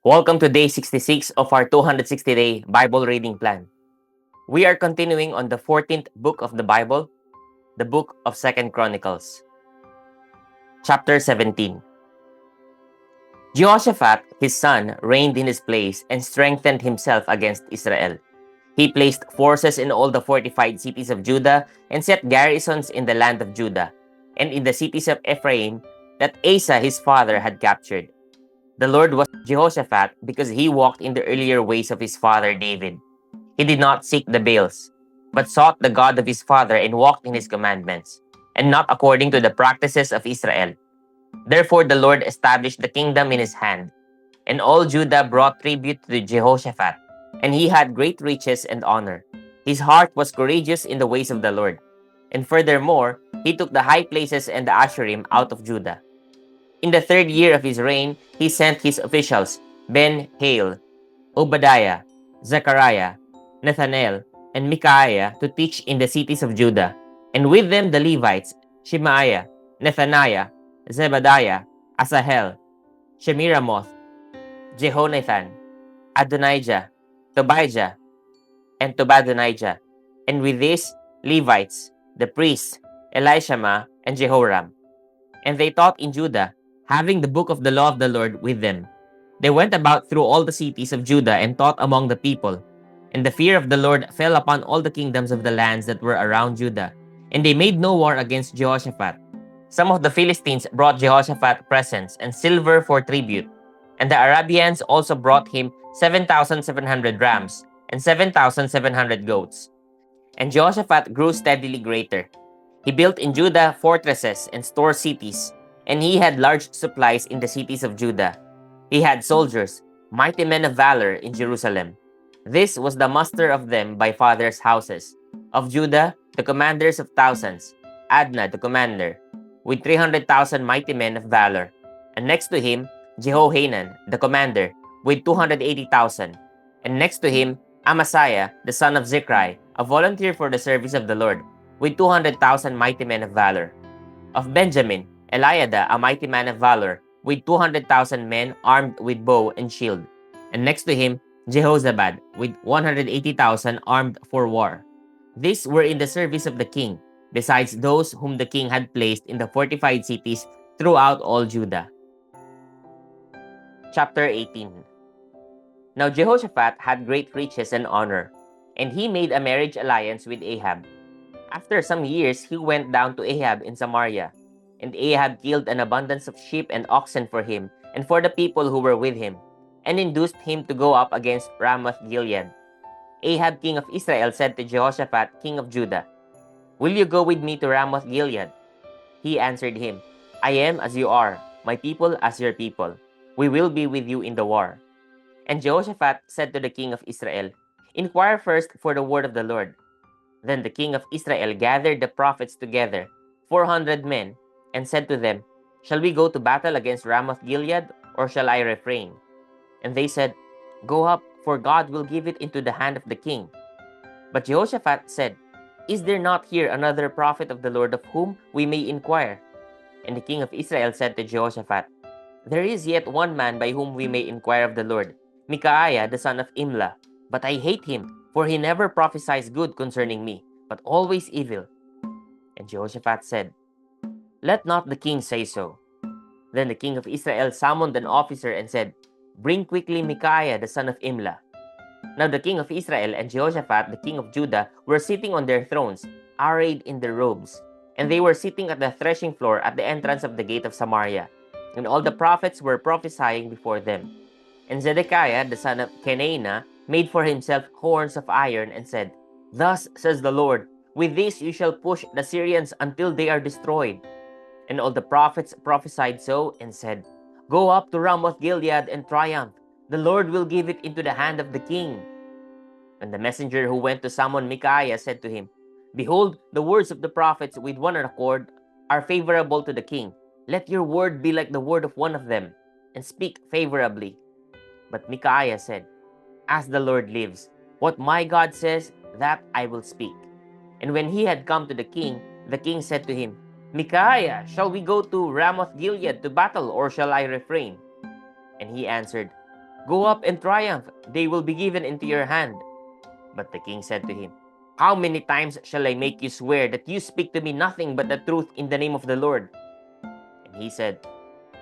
Welcome to day 66 of our 260-day Bible reading plan. We are continuing on the 14th book of the Bible, the book of 2nd Chronicles. Chapter 17. Jehoshaphat, his son, reigned in his place and strengthened himself against Israel. He placed forces in all the fortified cities of Judah and set garrisons in the land of Judah and in the cities of Ephraim that Asa his father had captured. The Lord was Jehoshaphat because he walked in the earlier ways of his father David. He did not seek the Baals, but sought the God of his father and walked in his commandments, and not according to the practices of Israel. Therefore the Lord established the kingdom in his hand, and all Judah brought tribute to Jehoshaphat, and he had great riches and honor. His heart was courageous in the ways of the Lord. And furthermore, he took the high places and the Asherim out of Judah. In the 3rd year of his reign, he sent his officials, Ben-Hail, Obadiah, Zechariah, Nathanael, and Micaiah to teach in the cities of Judah, and with them the Levites, Shemaiah, Nethaniah, Zebadiah, Asahel, Shemiramoth, Jehonathan, Adonijah, Tobijah, and Tobadonijah, and with these Levites, the priests, Elishama, and Jehoram. And they taught in Judah, having the book of the law of the Lord with them. They went about through all the cities of Judah and taught among the people. And the fear of the Lord fell upon all the kingdoms of the lands that were around Judah. And they made no war against Jehoshaphat. Some of the Philistines brought Jehoshaphat presents and silver for tribute. And the Arabians also brought him 7,700 rams and 7,700 goats. And Jehoshaphat grew steadily greater. He built in Judah fortresses and store cities, and he had large supplies in the cities of Judah. He had soldiers, mighty men of valor in Jerusalem. This was the muster of them by fathers' houses. Of Judah, the commanders of thousands, Adnah the commander, with 300,000 mighty men of valor. And next to him, Jehohanan the commander, with 280,000. And next to him, Amasiah the son of Zichri, a volunteer for the service of the Lord, with 200,000 mighty men of valor. Of Benjamin, Eliada, a mighty man of valor, with 200,000 men armed with bow and shield. And next to him, Jehozabad, with 180,000 armed for war. These were in the service of the king, besides those whom the king had placed in the fortified cities throughout all Judah. Chapter 18. Now Jehoshaphat had great riches and honor, and he made a marriage alliance with Ahab. After some years, he went down to Ahab in Samaria, and Ahab killed an abundance of sheep and oxen for him and for the people who were with him, and induced him to go up against Ramoth Gilead. Ahab king of Israel said to Jehoshaphat king of Judah, "Will you go with me to Ramoth Gilead?" He answered him, "I am as you are, my people as your people. We will be with you in the war." And Jehoshaphat said to the king of Israel, "Inquire first for the word of the Lord." Then the king of Israel gathered the prophets together, 400 men, and said to them, "Shall we go to battle against Ramoth Gilead, or shall I refrain?" And they said, "Go up, for God will give it into the hand of the king." But Jehoshaphat said, "Is there not here another prophet of the Lord of whom we may inquire?" And the king of Israel said to Jehoshaphat, "There is yet one man by whom we may inquire of the Lord, Micaiah the son of Imlah. But I hate him, for he never prophesies good concerning me, but always evil." And Jehoshaphat said, "Let not the king say so." Then the king of Israel summoned an officer and said, "Bring quickly Micaiah the son of Imlah." Now the king of Israel and Jehoshaphat the king of Judah were sitting on their thrones, arrayed in their robes. And they were sitting at the threshing floor at the entrance of the gate of Samaria. And all the prophets were prophesying before them. And Zedekiah the son of Kenana made for himself horns of iron and said, "Thus says the Lord, with this you shall push the Syrians until they are destroyed." And all the prophets prophesied so and said, "Go up to Ramoth Gilead and triumph. The Lord will give it into the hand of the king." And the messenger who went to summon Micaiah said to him, "Behold, the words of the prophets with one accord are favorable to the king. Let your word be like the word of one of them, and speak favorably." But Micaiah said, "As the Lord lives, what my God says, that I will speak." And when he had come to the king said to him, "Micaiah, shall we go to Ramoth Gilead to battle, or shall I refrain?" And he answered, Go up and triumph, they will be given into your hand. But the king said to him, How many times shall I make you swear that you speak to me nothing but the truth in the name of the Lord? And he said,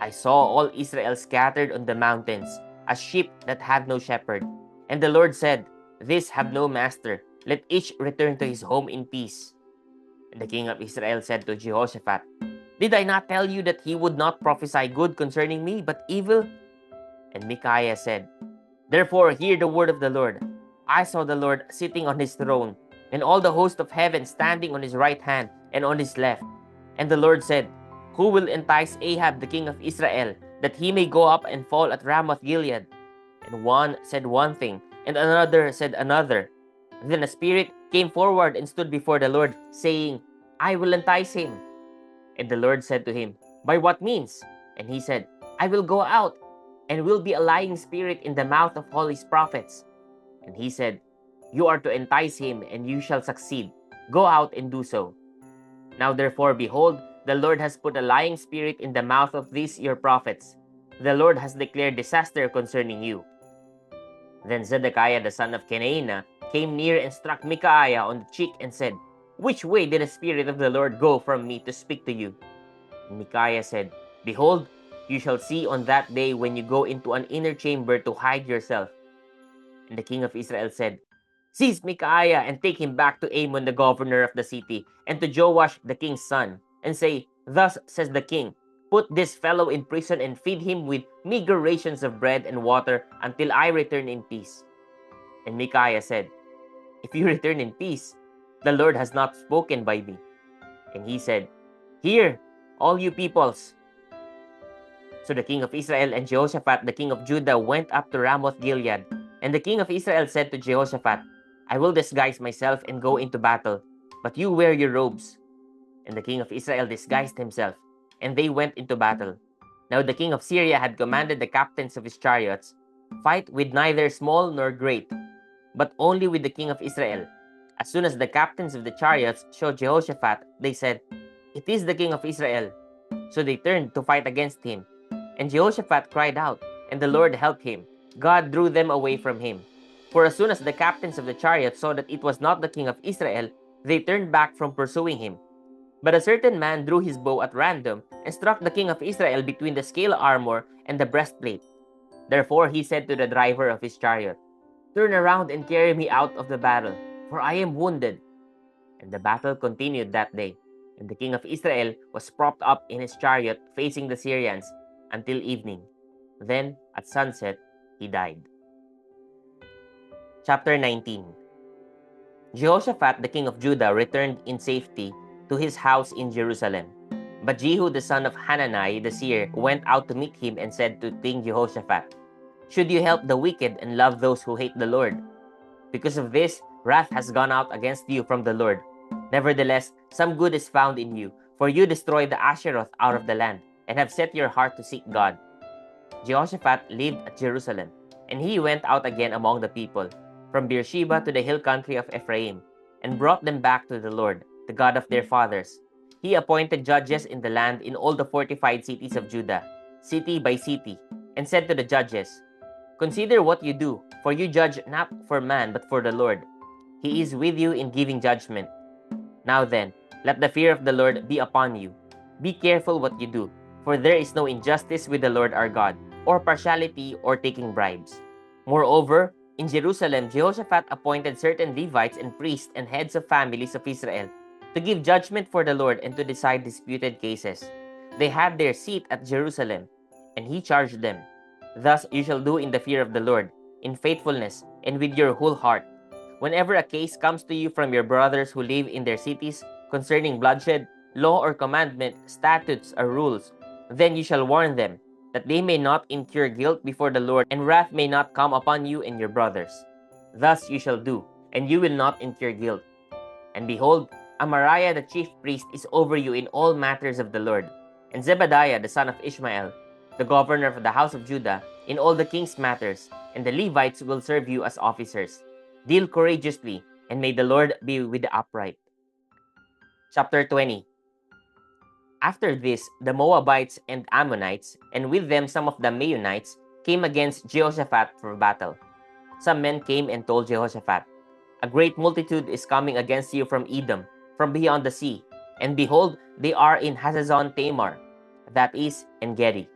I saw all Israel scattered on the mountains, as sheep that have no shepherd. And the Lord said, These have no master. Let each return to his home in peace. And the king of Israel said to Jehoshaphat, Did I not tell you that he would not prophesy good concerning me, but evil? And Micaiah said, Therefore hear the word of the Lord. I saw the Lord sitting on his throne, and all the host of heaven standing on his right hand and on his left. And the Lord said, Who will entice Ahab the king of Israel, that he may go up and fall at Ramoth Gilead? And one said one thing, and another said another. Then a spirit came forward and stood before the Lord, saying, I will entice him. And the Lord said to him, By what means? And he said, I will go out, and will be a lying spirit in the mouth of all his prophets. And he said, You are to entice him, and you shall succeed. Go out and do so. Now therefore, behold, the Lord has put a lying spirit in the mouth of these your prophets. The Lord has declared disaster concerning you. Then Zedekiah the son of Kenaanah came near and struck Micaiah on the cheek and said, Which way did the Spirit of the Lord go from me to speak to you? And Micaiah said, Behold, you shall see on that day when you go into an inner chamber to hide yourself. And the king of Israel said, Seize Micaiah and take him back to Amon the governor of the city, and to Joash the king's son, and say, Thus says the king, Put this fellow in prison and feed him with meager rations of bread and water until I return in peace. And Micaiah said, If you return in peace, the Lord has not spoken by me. And he said, Hear, all you peoples. So the king of Israel and Jehoshaphat the king of Judah went up to Ramoth Gilead. And the king of Israel said to Jehoshaphat, I will disguise myself and go into battle, but you wear your robes. And the king of Israel disguised himself, and they went into battle. Now the king of Syria had commanded the captains of his chariots, Fight with neither small nor great, but only with the king of Israel. As soon as the captains of the chariots saw Jehoshaphat, they said, It is the king of Israel. So they turned to fight against him. And Jehoshaphat cried out, and the Lord helped him. God drew them away from him. For as soon as the captains of the chariots saw that it was not the king of Israel, they turned back from pursuing him. But a certain man drew his bow at random and struck the king of Israel between the scale armor and the breastplate. Therefore he said to the driver of his chariot, Turn around and carry me out of the battle, for I am wounded. And the battle continued that day, and the king of Israel was propped up in his chariot facing the Syrians until evening. Then, at sunset, he died. Chapter 19. Jehoshaphat the king of Judah returned in safety to his house in Jerusalem. But Jehu the son of Hanani the seer went out to meet him and said to King Jehoshaphat, Should you help the wicked and love those who hate the Lord? Because of this, wrath has gone out against you from the Lord. Nevertheless, some good is found in you, for you destroyed the Asheroth out of the land, and have set your heart to seek God. Jehoshaphat lived at Jerusalem, and he went out again among the people, from Beersheba to the hill country of Ephraim, and brought them back to the Lord, the God of their fathers. He appointed judges in the land in all the fortified cities of Judah, city by city, and said to the judges, Consider what you do, for you judge not for man but for the Lord. He is with you in giving judgment. Now then, let the fear of the Lord be upon you. Be careful what you do, for there is no injustice with the Lord our God, or partiality or taking bribes. Moreover, in Jerusalem, Jehoshaphat appointed certain Levites and priests and heads of families of Israel to give judgment for the Lord and to decide disputed cases. They had their seat at Jerusalem, and he charged them, Thus you shall do in the fear of the Lord, in faithfulness, and with your whole heart. Whenever a case comes to you from your brothers who live in their cities concerning bloodshed, law or commandment, statutes or rules, then you shall warn them, that they may not incur guilt before the Lord, and wrath may not come upon you and your brothers. Thus you shall do, and you will not incur guilt. And behold, Amariah the chief priest is over you in all matters of the Lord, and Zebadiah the son of Ishmael, the governor of the house of Judah, in all the king's matters, and the Levites will serve you as officers. Deal courageously, and may the Lord be with the upright. Chapter 20. After this, the Moabites and Ammonites, and with them some of the Meunites, came against Jehoshaphat for battle. Some men came and told Jehoshaphat, "A great multitude is coming against you from Edom, from beyond the sea, and behold, they are in Hazazon Tamar, that is, En Gedi."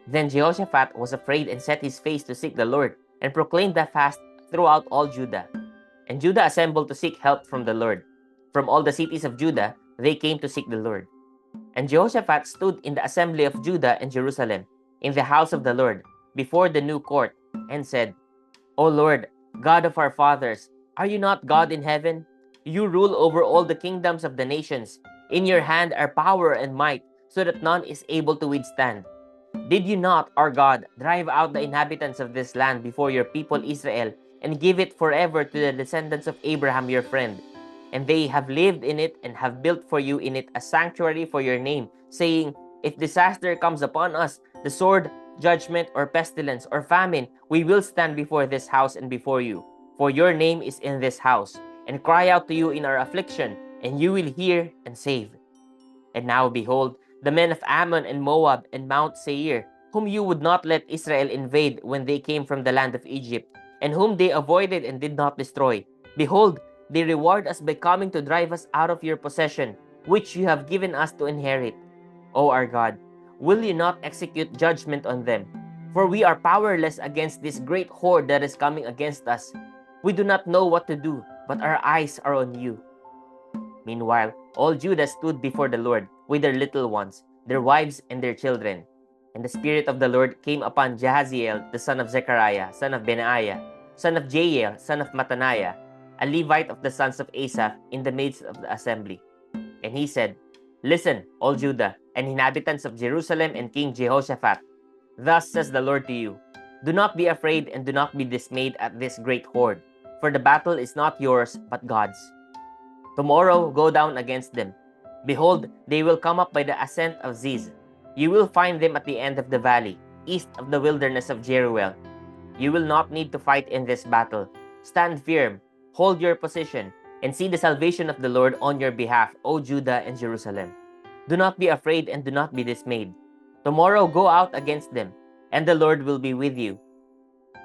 Then Jehoshaphat was afraid and set his face to seek the Lord, and proclaimed a fast throughout all Judah. And Judah assembled to seek help from the Lord. From all the cities of Judah, they came to seek the Lord. And Jehoshaphat stood in the assembly of Judah and Jerusalem, in the house of the Lord, before the new court, and said, "O Lord, God of our fathers, are you not God in heaven? You rule over all the kingdoms of the nations. In your hand are power and might, so that none is able to withstand. Did you not, our God, drive out the inhabitants of this land before your people Israel, and give it forever to the descendants of Abraham your friend? And they have lived in it and have built for you in it a sanctuary for your name, saying, if disaster comes upon us, the sword, judgment, or pestilence, or famine, we will stand before this house and before you. For your name is in this house, and cry out to you in our affliction, and you will hear and save. And now behold, the men of Ammon and Moab and Mount Seir, whom you would not let Israel invade when they came from the land of Egypt, and whom they avoided and did not destroy. Behold, they reward us by coming to drive us out of your possession, which you have given us to inherit. O our God, will you not execute judgment on them? For we are powerless against this great horde that is coming against us. We do not know what to do, but our eyes are on you." Meanwhile, all Judah stood before the Lord with their little ones, their wives, and their children. And the Spirit of the Lord came upon Jahaziel, the son of Zechariah, son of Benaiah, son of Jael, son of Mattaniah, a Levite of the sons of Asaph, in the midst of the assembly. And he said, "Listen, all Judah, and inhabitants of Jerusalem, and King Jehoshaphat. Thus says the Lord to you, do not be afraid and do not be dismayed at this great horde, for the battle is not yours, but God's. Tomorrow go down against them. Behold, they will come up by the ascent of Ziz. You will find them at the end of the valley, east of the wilderness of Jeruel. You will not need to fight in this battle. Stand firm, hold your position, and see the salvation of the Lord on your behalf, O Judah and Jerusalem. Do not be afraid and do not be dismayed. Tomorrow go out against them, and the Lord will be with you."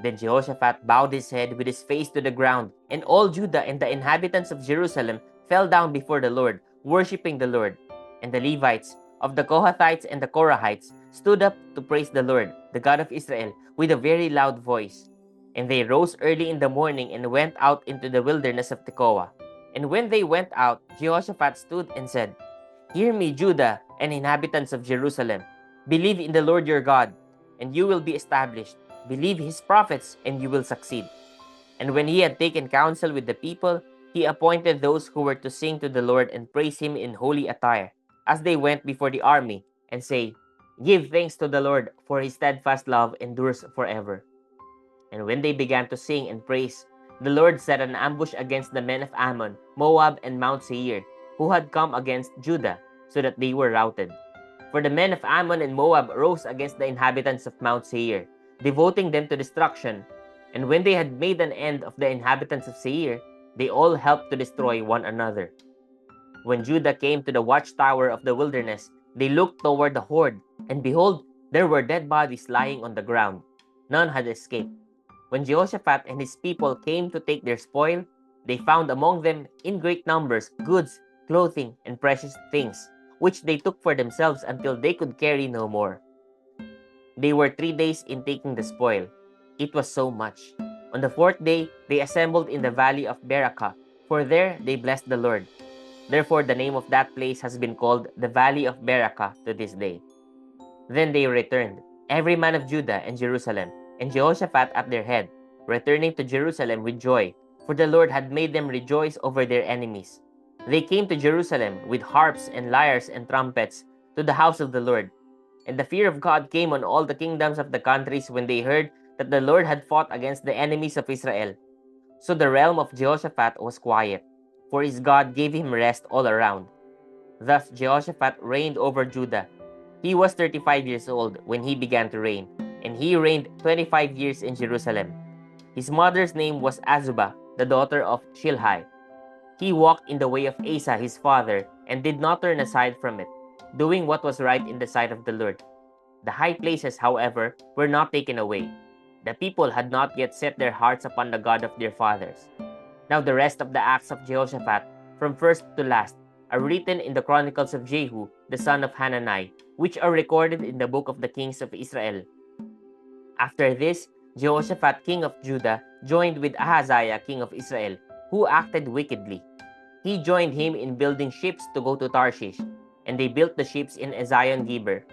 Then Jehoshaphat bowed his head with his face to the ground, and all Judah and the inhabitants of Jerusalem fell down before the Lord, worshipping the Lord. And the Levites, of the Kohathites and the Korahites, stood up to praise the Lord, the God of Israel, with a very loud voice. And they rose early in the morning and went out into the wilderness of Tekoa. And when they went out, Jehoshaphat stood and said, "Hear me, Judah and inhabitants of Jerusalem. Believe in the Lord your God, and you will be established. Believe his prophets, and you will succeed." And when he had taken counsel with the people, he appointed those who were to sing to the Lord and praise him in holy attire, as they went before the army, and say, "Give thanks to the Lord, for his steadfast love endures forever." And when they began to sing and praise, the Lord set an ambush against the men of Ammon, Moab, and Mount Seir, who had come against Judah, so that they were routed. For the men of Ammon and Moab rose against the inhabitants of Mount Seir, devoting them to destruction. And when they had made an end of the inhabitants of Seir, they all helped to destroy one another. When Judah came to the watchtower of the wilderness, they looked toward the horde, and behold, there were dead bodies lying on the ground. None had escaped. When Jehoshaphat and his people came to take their spoil, they found among them in great numbers goods, clothing, and precious things, which they took for themselves until they could carry no more. They were 3 days in taking the spoil. It was so much. On the 4th day, they assembled in the valley of Berakah, for there they blessed the Lord. Therefore, the name of that place has been called the Valley of Berakah to this day. Then they returned, every man of Judah and Jerusalem, and Jehoshaphat at their head, returning to Jerusalem with joy, for the Lord had made them rejoice over their enemies. They came to Jerusalem with harps and lyres and trumpets to the house of the Lord. And the fear of God came on all the kingdoms of the countries when they heard that the Lord had fought against the enemies of Israel. So the realm of Jehoshaphat was quiet, for his God gave him rest all around. Thus Jehoshaphat reigned over Judah. He was 35 years old when he began to reign, and he reigned 25 years in Jerusalem. His mother's name was Azubah, the daughter of Shilhi. He walked in the way of Asa his father, and did not turn aside from it, doing what was right in the sight of the Lord. The high places, however, were not taken away. The people had not yet set their hearts upon the God of their fathers. Now the rest of the acts of Jehoshaphat, from first to last, are written in the chronicles of Jehu, the son of Hanani, which are recorded in the book of the kings of Israel. After this, Jehoshaphat, king of Judah, joined with Ahaziah, king of Israel, who acted wickedly. He joined him in building ships to go to Tarshish, and they built the ships in Ezion-Geber.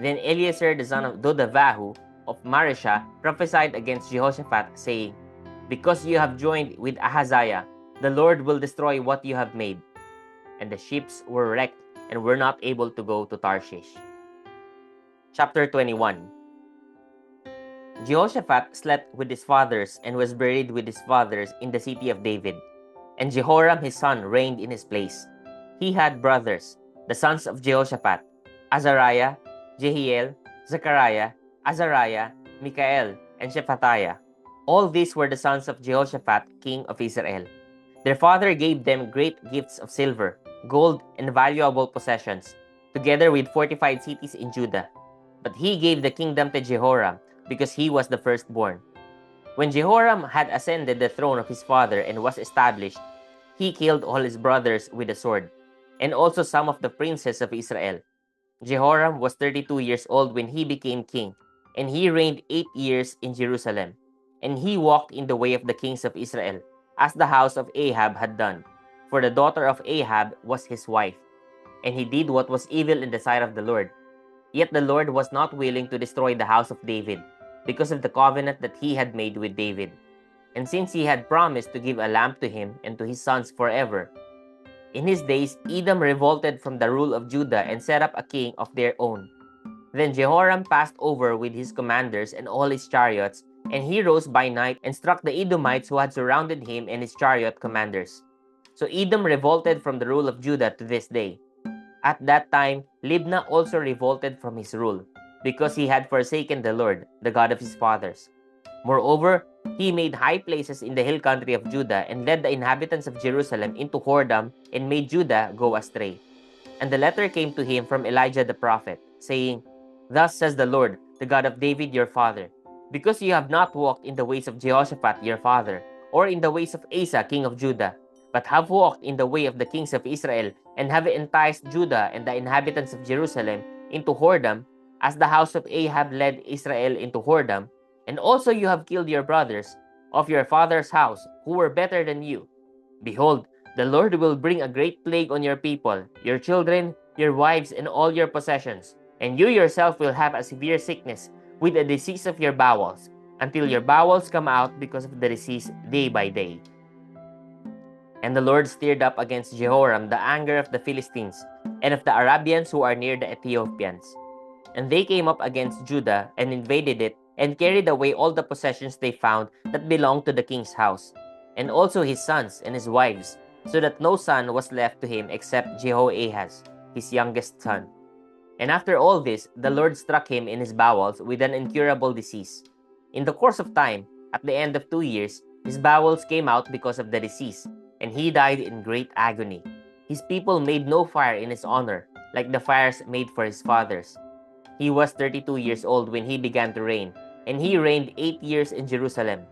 Then Eliezer, the son of Dodavahu of Maresha, prophesied against Jehoshaphat, saying, Because you have joined with Ahaziah, the Lord will destroy what you have made. And the ships were wrecked and were not able to go to Tarshish. Chapter 21. Jehoshaphat slept with his fathers and was buried with his fathers in the city of David. And Jehoram his son reigned in his place. He had brothers, the sons of Jehoshaphat, Azariah, Jehiel, Zechariah, Azariah, Mikael, and Shephatiah. All these were the sons of Jehoshaphat, king of Israel. Their father gave them great gifts of silver, gold, and valuable possessions, together with fortified cities in Judah. But he gave the kingdom to Jehoram, because he was the firstborn. When Jehoram had ascended the throne of his father and was established, he killed all his brothers with the sword, and also some of the princes of Israel. Jehoram was 32 years old when he became king, and he reigned 8 years in Jerusalem. And he walked in the way of the kings of Israel, as the house of Ahab had done, for the daughter of Ahab was his wife. And he did what was evil in the sight of the Lord. Yet the Lord was not willing to destroy the house of David, because of the covenant that he had made with David. And since he had promised to give a lamp to him and to his sons forever. In his days, Edom revolted from the rule of Judah and set up a king of their own. Then Jehoram passed over with his commanders and all his chariots, and he rose by night and struck the Edomites who had surrounded him and his chariot commanders. So Edom revolted from the rule of Judah to this day. At that time, Libnah also revolted from his rule, because he had forsaken the Lord, the God of his fathers. Moreover, he made high places in the hill country of Judah and led the inhabitants of Jerusalem into whoredom and made Judah go astray. And the letter came to him from Elijah the prophet, saying, Thus says the Lord, the God of David your father, because you have not walked in the ways of Jehoshaphat your father, or in the ways of Asa king of Judah, but have walked in the way of the kings of Israel, and have enticed Judah and the inhabitants of Jerusalem into whoredom, as the house of Ahab led Israel into whoredom, and also you have killed your brothers of your father's house, who were better than you. Behold, the Lord will bring a great plague on your people, your children, your wives, and all your possessions, and you yourself will have a severe sickness with a disease of your bowels, until your bowels come out because of the disease day by day. And the Lord stirred up against Jehoram the anger of the Philistines, and of the Arabians who are near the Ethiopians. And they came up against Judah, and invaded it, and carried away all the possessions they found that belonged to the king's house, and also his sons and his wives, so that no son was left to him except Jehoahaz, his youngest son. And after all this, the Lord struck him in his bowels with an incurable disease. In the course of time, at the end of 2 years, his bowels came out because of the disease, and he died in great agony. His people made no fire in his honor, like the fires made for his fathers. He was 32 years old when he began to reign, and he reigned 8 years in Jerusalem.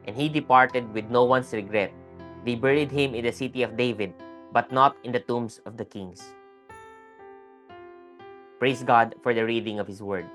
And he departed with no one's regret. They buried him in the city of David, but not in the tombs of the kings. Praise God for the reading of His Word.